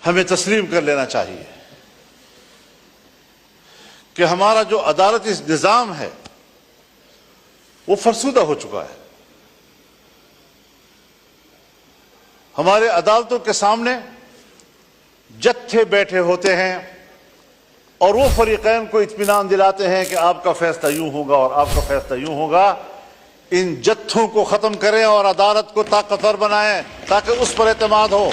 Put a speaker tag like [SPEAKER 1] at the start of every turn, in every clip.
[SPEAKER 1] ہمیں تسلیم کر لینا چاہیے کہ ہمارا جو عدالتی نظام ہے وہ فرسودہ ہو چکا ہے. ہمارے عدالتوں کے سامنے جتھے بیٹھے ہوتے ہیں اور وہ فریقین کو اطمینان دلاتے ہیں کہ آپ کا فیصلہ یوں ہوگا اور آپ کا فیصلہ یوں ہوگا. ان جتھوں کو ختم کریں اور عدالت کو طاقتور بنائیں تاکہ اس پر اعتماد ہو.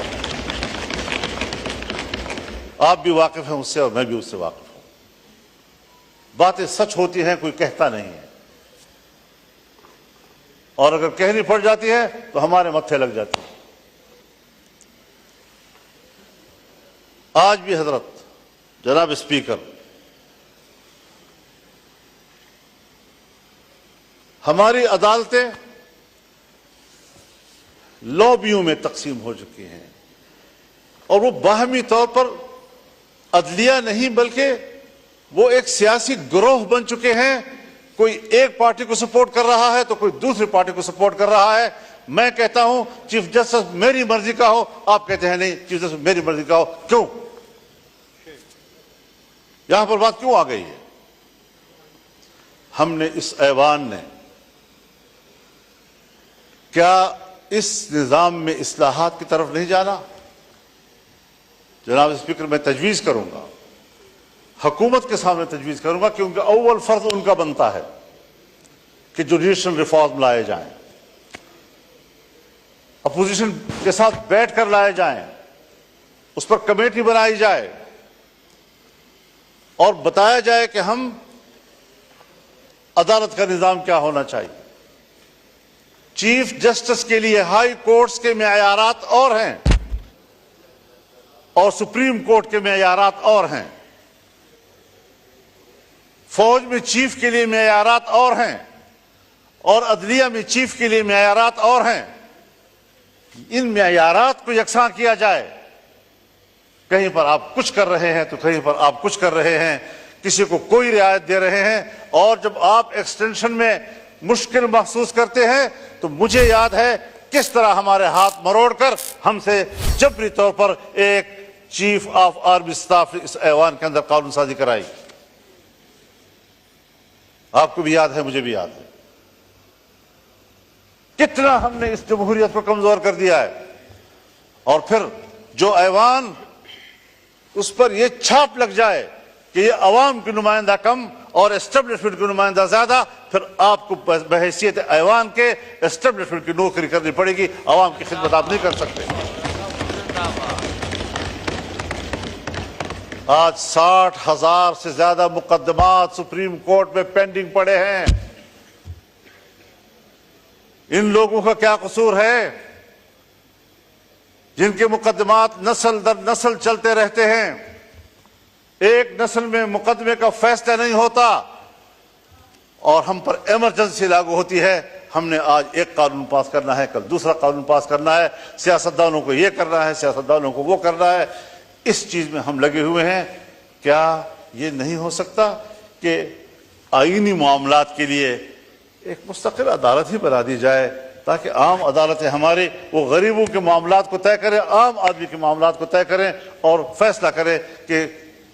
[SPEAKER 1] آپ بھی واقف ہیں اس سے اور میں بھی اس سے واقف ہوں. باتیں سچ ہوتی ہیں، کوئی کہتا نہیں ہے، اور اگر کہنی پڑ جاتی ہے تو ہمارے متھے لگ جاتی ہے. آج بھی حضرت جناب اسپیکر، ہماری عدالتیں لابیوں میں تقسیم ہو چکی ہیں اور وہ باہمی طور پر عدلیہ نہیں بلکہ وہ ایک سیاسی گروہ بن چکے ہیں. کوئی ایک پارٹی کو سپورٹ کر رہا ہے تو کوئی دوسری پارٹی کو سپورٹ کر رہا ہے. میں کہتا ہوں چیف جسٹس میری مرضی کا ہو، آپ کہتے ہیں نہیں چیف جسٹس میری مرضی کا ہو. کیوں؟ یہاں پر بات کیوں آ گئی ہے؟ ہم نے اس ایوان نے کیا اس نظام میں اصلاحات کی طرف نہیں جانا؟ جناب اسپیکر، میں تجویز کروں گا، حکومت کے سامنے تجویز کروں گا، کیونکہ اول فرض ان کا بنتا ہے کہ جوڈیشل ریفارم لائے جائیں، اپوزیشن کے ساتھ بیٹھ کر لائے جائیں، اس پر کمیٹی بنائی جائے اور بتایا جائے کہ ہم عدالت کا نظام کیا ہونا چاہیے. چیف جسٹس کے لیے ہائی کورٹس کے معیارات اور ہیں اور سپریم کورٹ کے معیارات اور ہیں. فوج میں چیف کے لیے معیارات اور ہیں اور عدلیہ میں چیف کے لیے معیارات اور ہیں. ان معیارات کو یکساں کیا جائے. کہیں پر آپ کچھ کر رہے ہیں تو کہیں پر آپ کچھ کر رہے ہیں، کسی کو کوئی رعایت دے رہے ہیں، اور جب آپ ایکسٹینشن میں مشکل محسوس کرتے ہیں تو مجھے یاد ہے کس طرح ہمارے ہاتھ مروڑ کر ہم سے جبری طور پر ایک چیف آف آرمی اسٹاف اس ایوان کے اندر قانون سازی کرائی. آپ کو بھی یاد ہے، مجھے بھی یاد ہے کتنا ہم نے اس جمہوریت کو کمزور کر دیا ہے. اور پھر جو ایوان اس پر یہ چھاپ لگ جائے کہ یہ عوام کی نمائندہ کم اور اسٹیبلشمنٹ کی نمائندہ زیادہ، پھر آپ کو بحیثیت ایوان کے اسٹیبلشمنٹ کی نوکری کرنی پڑے گی. عوام کی خدمت آپ نہیں کر سکتے. آج 60,000 سے زیادہ مقدمات سپریم کورٹ میں پینڈنگ پڑے ہیں. ان لوگوں کا کیا قصور ہے جن کے مقدمات نسل در نسل چلتے رہتے ہیں؟ ایک نسل میں مقدمے کا فیصلہ نہیں ہوتا اور ہم پر ایمرجنسی لاگو ہوتی ہے. ہم نے آج ایک قانون پاس کرنا ہے، کل دوسرا قانون پاس کرنا ہے، سیاستدانوں کو یہ کرنا ہے، سیاستدانوں کو وہ کرنا ہے. اس چیز میں ہم لگے ہوئے ہیں. کیا یہ نہیں ہو سکتا کہ آئینی معاملات کے لیے ایک مستقل عدالت ہی بنا دی جائے تاکہ عام عدالتیں ہماری وہ غریبوں کے معاملات کو طے کریں، عام آدمی کے معاملات کو طے کریں اور فیصلہ کریں کہ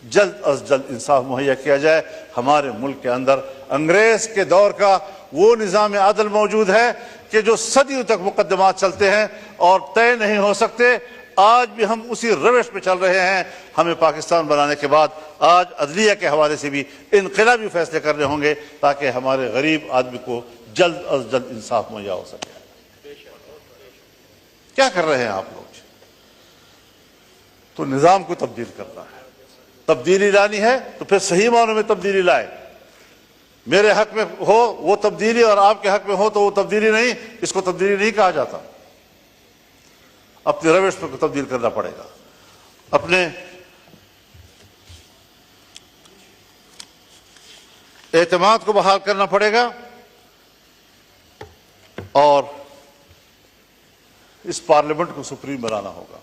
[SPEAKER 1] جلد از جلد انصاف مہیا کیا جائے. ہمارے ملک کے اندر انگریز کے دور کا وہ نظام عدل موجود ہے کہ جو صدیوں تک مقدمات چلتے ہیں اور طے نہیں ہو سکتے. آج بھی ہم اسی روش پہ چل رہے ہیں. ہمیں پاکستان بنانے کے بعد آج عدلیہ کے حوالے سے بھی انقلابی فیصلے کرنے ہوں گے تاکہ ہمارے غریب آدمی کو جلد از جلد انصاف مہیا ہو سکے. کیا کر رہے ہیں آپ لوگ؟ تو نظام کو تبدیل کرنا ہے. تبدیلی لانی ہے تو پھر صحیح معنوں میں تبدیلی لائے. میرے حق میں ہو وہ تبدیلی اور آپ کے حق میں ہو تو وہ تبدیلی نہیں. اس کو تبدیلی نہیں کہا جاتا. اپنے روش کو تبدیل کرنا پڑے گا، اپنے اعتماد کو بحال کرنا پڑے گا اور اس پارلیمنٹ کو سپریم بنانا ہوگا.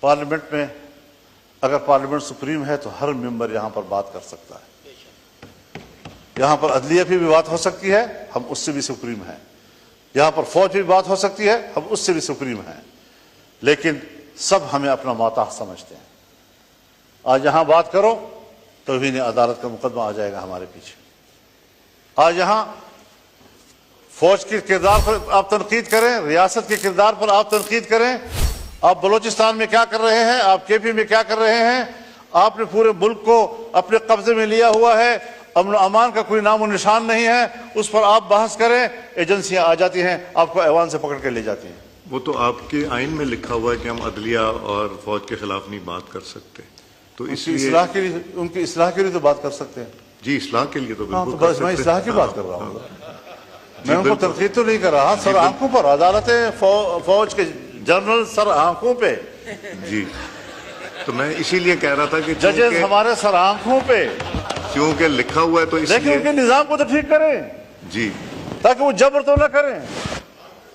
[SPEAKER 1] پارلیمنٹ میں اگر پارلیمنٹ سپریم ہے تو ہر ممبر یہاں پر بات کر سکتا ہے. یہاں پر عدلیہ پہ بھی بات ہو سکتی ہے، ہم اس سے بھی سپریم ہیں. یہاں پر فوج پہ بھی بات ہو سکتی ہے، ہم اس سے بھی سپریم ہیں. لیکن سب ہمیں اپنا ماتحت سمجھتے ہیں. آج یہاں بات کرو توہین عدالت کا مقدمہ آ جائے گا ہمارے پیچھے. آج یہاں فوج کے کردار پر آپ تنقید کریں, ریاست کے کردار پر آپ تنقید کریں. آپ بلوچستان میں کیا کر رہے ہیں, آپ کے پی میں کیا کر رہے ہیں, آپ نے پورے ملک کو اپنے قبضے میں لیا ہوا ہے, امن و امان کا کوئی نام و نشان نہیں ہے, اس پر آپ بحث کریں, ایجنسیاں آ جاتی ہیں آپ کو ایوان سے پکڑ کے لے جاتی ہیں.
[SPEAKER 2] وہ تو آپ کے آئین میں لکھا ہوا ہے کہ ہم عدلیہ اور فوج کے خلاف نہیں بات کر سکتے, تو اس لیے
[SPEAKER 1] ان کی اصلاح کے لیے تو بات کر سکتے ہیں.
[SPEAKER 2] جی اصلاح کے لیے تو
[SPEAKER 1] ہاں,
[SPEAKER 2] بالکل
[SPEAKER 1] تو بس میں اصلاح کی بات کر رہا ہوں, میں ان کو تنقید تو نہیں کر رہا. سر آنکھوں پر عدالتیں فوج کے جنرل سر آنکھوں پہ.
[SPEAKER 2] جی تو میں اسی لیے کہہ رہا تھا کہ
[SPEAKER 1] ججز ہمارے سر آنکھوں پہ,
[SPEAKER 2] کیونکہ لکھا ہوا ہے تو اس
[SPEAKER 1] لیکن ان کے
[SPEAKER 2] لیے
[SPEAKER 1] نظام کو تو ٹھیک کریں
[SPEAKER 2] جی,
[SPEAKER 1] تاکہ وہ جبر تو نہ کریں,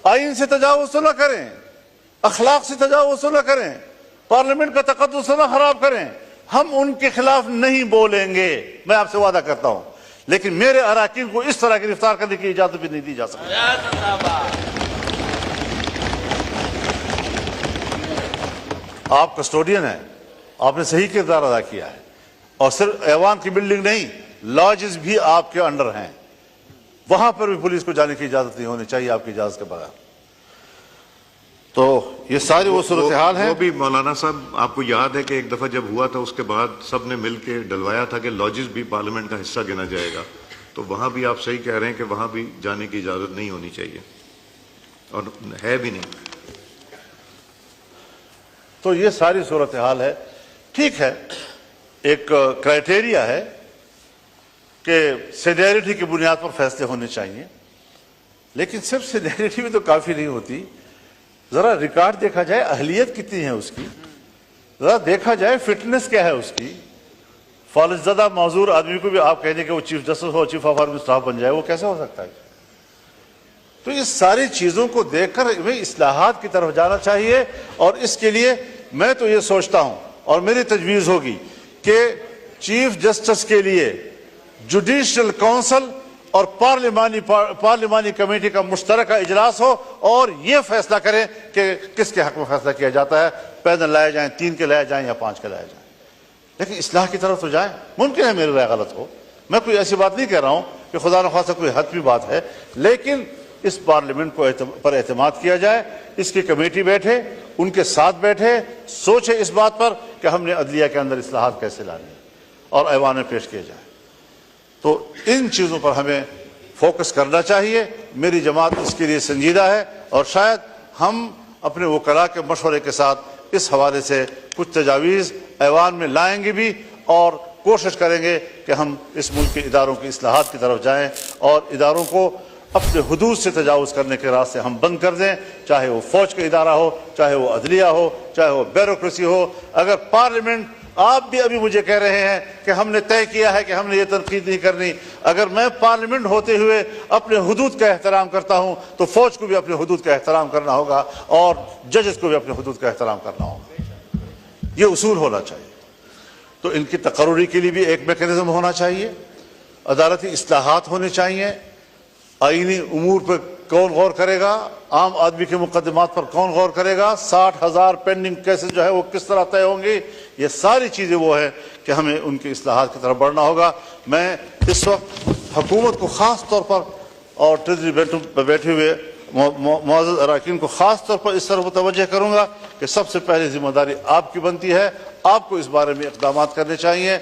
[SPEAKER 1] آئین سے تجاوز تو نہ کریں, اخلاق سے تجاوز تو نہ کریں, پارلیمنٹ کا تقدس تو نہ خراب کریں. ہم ان کے خلاف نہیں بولیں گے, میں آپ سے وعدہ کرتا ہوں, لیکن میرے اراکین کو اس طرح گرفتار کرنے کی اجازت بھی نہیں دی جا سکتی. آپ کسٹوڈین ہیں, آپ نے صحیح کردار ادا کیا ہے, اور صرف ایوان کی بلڈنگ نہیں, لاجز بھی آپ کے انڈر ہیں, وہاں پر بھی پولیس کو جانے کی اجازت نہیں ہونی چاہیے آپ کی اجازت کے بغیر. تو یہ ساری وہ صورتحال ہیں.
[SPEAKER 2] وہ بھی مولانا صاحب آپ کو یاد ہے کہ ایک دفعہ جب ہوا تھا اس کے بعد سب نے مل کے ڈلوایا تھا کہ لاجز بھی پارلیمنٹ کا حصہ گنا جائے گا, تو وہاں بھی آپ صحیح کہہ رہے ہیں کہ وہاں بھی جانے کی اجازت نہیں ہونی چاہیے, اور ہے بھی نہیں.
[SPEAKER 1] تو یہ ساری صورتحال ہے. ٹھیک ہے, ایک کرائٹیریا ہے کہ سینیئرٹی کی بنیاد پر فیصلے ہونے چاہیے, لیکن صرف سینیئرٹی بھی تو کافی نہیں ہوتی. ذرا ریکارڈ دیکھا جائے, اہلیت کتنی ہے اس کی, ذرا دیکھا جائے فٹنس کیا ہے اس کی. فالج زدہ معذور آدمی کو بھی آپ کہیں گے کہ وہ چیف جسٹس ہو, چیف آف آرمی اسٹاف بن جائے, وہ کیسے ہو سکتا ہے؟ تو اس ساری چیزوں کو دیکھ کر ہمیں اصلاحات کی طرف جانا چاہیے. اور اس کے لیے میں تو یہ سوچتا ہوں, اور میری تجویز ہوگی کہ چیف جسٹس کے لیے جوڈیشل کونسل اور پارلیمانی کمیٹی کا مشترکہ اجلاس ہو, اور یہ فیصلہ کریں کہ کس کے حق میں فیصلہ کیا جاتا ہے, پینل لائے جائیں, 3 کے لائے جائیں یا 5 کے لائے جائیں, لیکن اصلاح کی طرف تو جائیں. ممکن ہے میری رائے غلط ہو, میں کوئی ایسی بات نہیں کہہ رہا ہوں کہ خدا نخواستہ کوئی حتمی بات ہے, لیکن اس پارلیمنٹ کو پر اعتماد کیا جائے, اس کی کمیٹی بیٹھے, ان کے ساتھ بیٹھے, سوچے اس بات پر کہ ہم نے عدلیہ کے اندر اصلاحات کیسے لانی اور ایوان میں پیش کیے جائیں. تو ان چیزوں پر ہمیں فوکس کرنا چاہیے. میری جماعت اس کے لیے سنجیدہ ہے, اور شاید ہم اپنے وکلاء کے مشورے کے ساتھ اس حوالے سے کچھ تجاویز ایوان میں لائیں گے بھی, اور کوشش کریں گے کہ ہم اس ملک کے اداروں کی اصلاحات کی طرف جائیں, اور اداروں کو اپنے حدود سے تجاوز کرنے کے راستے ہم بند کر دیں, چاہے وہ فوج کا ادارہ ہو, چاہے وہ عدلیہ ہو, چاہے وہ بیوروکریسی ہو. اگر پارلیمنٹ, آپ بھی ابھی مجھے کہہ رہے ہیں کہ ہم نے طے کیا ہے کہ ہم نے یہ تنقید نہیں کرنی, اگر میں پارلیمنٹ ہوتے ہوئے اپنے حدود کا احترام کرتا ہوں تو فوج کو بھی اپنے حدود کا احترام کرنا ہوگا, اور ججز کو بھی اپنے حدود کا احترام کرنا ہوگا. یہ اصول ہونا چاہیے. تو ان کی تقرری کے لیے بھی ایک میکینزم ہونا چاہیے, عدالتی اصلاحات ہونے چاہیے. آئینی امور پر کون غور کرے گا, عام آدمی کے مقدمات پر کون غور کرے گا, 60,000 پینڈنگ کیسز جو ہے وہ کس طرح طے ہوں گے, یہ ساری چیزیں وہ ہیں کہ ہمیں ان کی اصلاحات کی طرف بڑھنا ہوگا. میں اس وقت حکومت کو خاص طور پر اور ٹریجری پہ بیٹھے ہوئے معزز اراکین کو خاص طور پر اس طرح متوجہ کروں گا کہ سب سے پہلی ذمہ داری آپ کی بنتی ہے, آپ کو اس بارے میں اقدامات کرنے چاہیے.